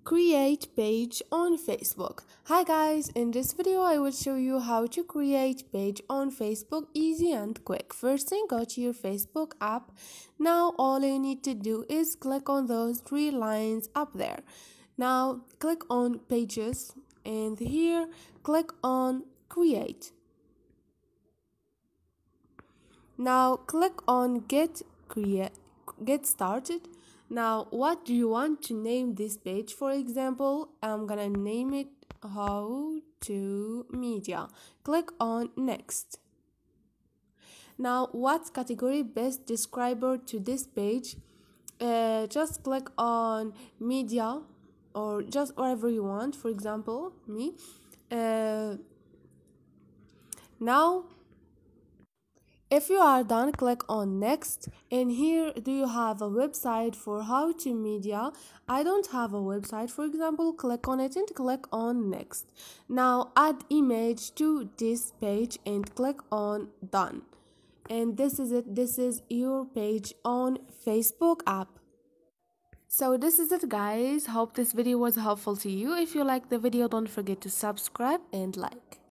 Create page on Facebook. Hi guys, in this video I will show you how to create page on Facebook easy and quick. First thing, go to your Facebook app. Now all you need to do is click on those three lines up there. Now click on pages and here click on create. Now click on get started. Now what do you want to name this page? For example, I'm gonna name it how to media. Click on next. Now what category best describer to this page? Just click on media or just whatever you want, for example me. Now if you are done, click on next, and here do you have a website for how to media? I don't have a website, for example. Click on it and click on next. Now add image to this page and click on done, and this is it. This is your page on Facebook app. So this is it guys. Hope this video was helpful to you. If you like the video, don't forget to subscribe and like.